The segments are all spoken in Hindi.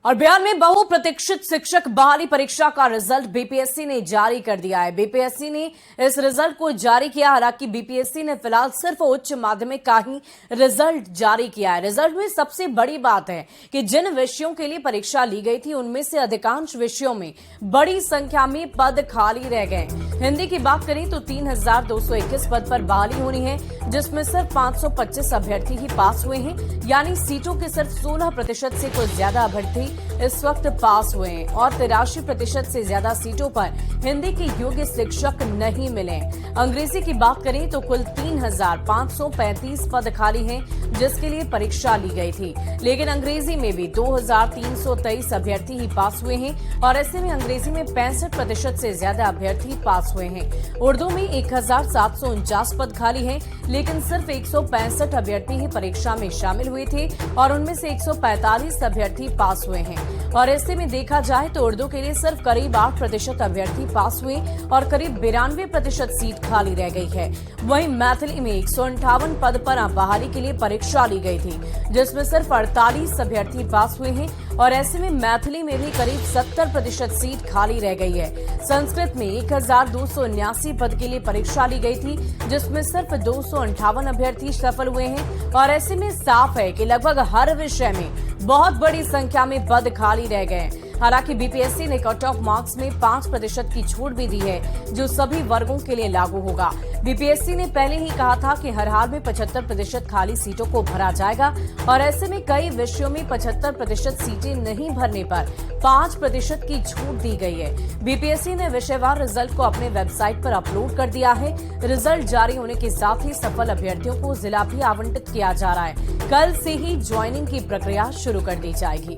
और बिहार में बहुप्रतीक्षित शिक्षक बहाली परीक्षा का रिजल्ट बीपीएससी ने जारी कर दिया है। बीपीएससी ने इस रिजल्ट को जारी किया। हालांकि बीपीएससी ने फिलहाल सिर्फ उच्च माध्यमिक का ही रिजल्ट जारी किया है। रिजल्ट में सबसे बड़ी बात है कि जिन विषयों के लिए परीक्षा ली गई थी उनमें से अधिकांश विषयों में बड़ी संख्या में पद खाली रह गए। हिंदी की बात करें तो 3,221 पद पर बहाली होनी है, जिसमें सिर्फ 525 अभ्यर्थी ही पास हुए हैं, यानी सीटों के सिर्फ 16% से कुछ ज्यादा अभ्यर्थी इस वक्त पास हुए हैं और 83% से ज्यादा सीटों पर हिंदी के योग्य शिक्षक नहीं मिले। अंग्रेजी की बात करें तो कुल 3,535 पद खाली हैं, जिसके लिए परीक्षा ली गई थी, लेकिन अंग्रेजी में भी 2,323 अभ्यर्थी ही पास हुए हैं और ऐसे में अंग्रेजी में 65% से ज्यादा अभ्यर्थी पास हुए हैं। उर्दू में 1,749 पद खाली हैं, लेकिन सिर्फ 165 अभ्यर्थी ही परीक्षा में शामिल हुए थे और उनमें से 145 अभ्यर्थी पास हुए हैं। और ऐसे में देखा जाए तो उर्दू के लिए सिर्फ करीब 8% अभ्यर्थी पास हुए और करीब 92% सीट खाली रह गई है। वहीं मैथिली में 158 पद पर बहाली के लिए परीक्षा ली गई थी, जिसमें सिर्फ 48 अभ्यर्थी पास हुए हैं और ऐसे में मैथिली में भी करीब 70% सीट खाली रह गई है। संस्कृत में 1,279 पद के लिए परीक्षा ली गई थी, जिसमें सिर्फ 258 अभ्यर्थी सफल हुए हैं और ऐसे में साफ है कि लगभग हर विषय में बहुत बड़ी संख्या में पद खाली रह गए। हालांकि बीपीएससी ने कट ऑफ मार्क्स में 5% की छूट भी दी है, जो सभी वर्गों के लिए लागू होगा। बीपीएससी ने पहले ही कहा था कि हर हाल में 75% खाली सीटों को भरा जाएगा और ऐसे में कई विषयों में 75% सीटें नहीं भरने पर 5% की छूट दी गई है। बीपीएससी ने विषयवार रिजल्ट को अपने वेबसाइट पर अपलोड कर दिया है। रिजल्ट जारी होने के साथ ही सफल अभ्यर्थियों को जिला भी आवंटित किया जा रहा है। कल से ही ज्वाइनिंग की प्रक्रिया शुरू कर दी जाएगी।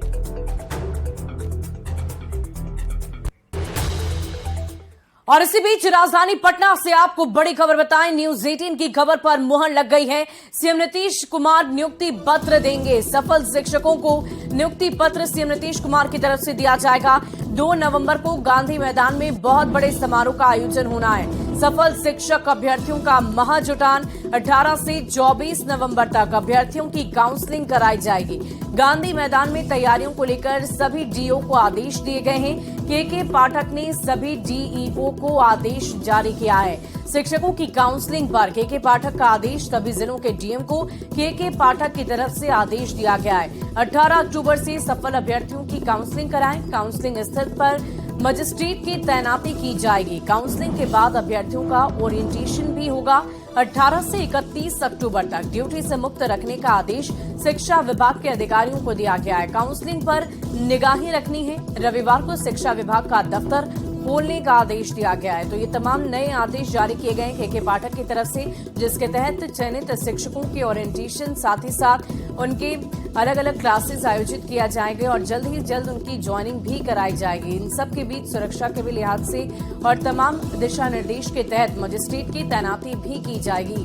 और इसी बीच राजधानी पटना से आपको बड़ी खबर बताएं। न्यूज 18 की खबर पर मुहर लग गई है। सीएम नीतीश कुमार नियुक्ति पत्र देंगे। सफल शिक्षकों को नियुक्ति पत्र सीएम नीतीश कुमार की तरफ से दिया जाएगा। 2 नवंबर को गांधी मैदान में बहुत बड़े समारोह का आयोजन होना है। सफल शिक्षक अभ्यर्थियों का महाजुटान 18 से 24 नवंबर तक अभ्यर्थियों की काउंसलिंग कराई जाएगी। गांधी मैदान में तैयारियों को लेकर सभी डीओ को आदेश दिए गए हैं। के पाठक ने सभी डीईओ को आदेश जारी किया है। शिक्षकों की काउंसलिंग पर के पाठक का आदेश सभी जिलों के डीएम को के पाठक की तरफ से आदेश दिया गया है। 18 अक्टूबर से सफल अभ्यर्थियों की काउंसलिंग कराएं। काउंसलिंग स्थल पर मजिस्ट्रेट की तैनाती की जाएगी। काउंसलिंग के बाद अभ्यर्थियों का ओरिएंटेशन भी होगा। 18 से 31 अक्टूबर तक ड्यूटी से मुक्त रखने का आदेश शिक्षा विभाग के अधिकारियों को दिया गया है। काउंसलिंग पर निगाहें रखनी है। रविवार को शिक्षा विभाग का दफ्तर खोलने का आदेश दिया गया है। तो ये तमाम नए आदेश जारी किए गए हैं के पाठक की तरफ से, जिसके तहत चयनित शिक्षकों के ओरिएंटेशन साथ ही साथ उनके अलग अलग क्लासेस आयोजित किया जाएंगे और जल्द ही जल्द उनकी ज्वाइनिंग भी कराई जाएगी। इन सब के बीच सुरक्षा के भी लिहाज से और तमाम दिशा निर्देश के तहत मजिस्ट्रेट की तैनाती भी की जाएगी।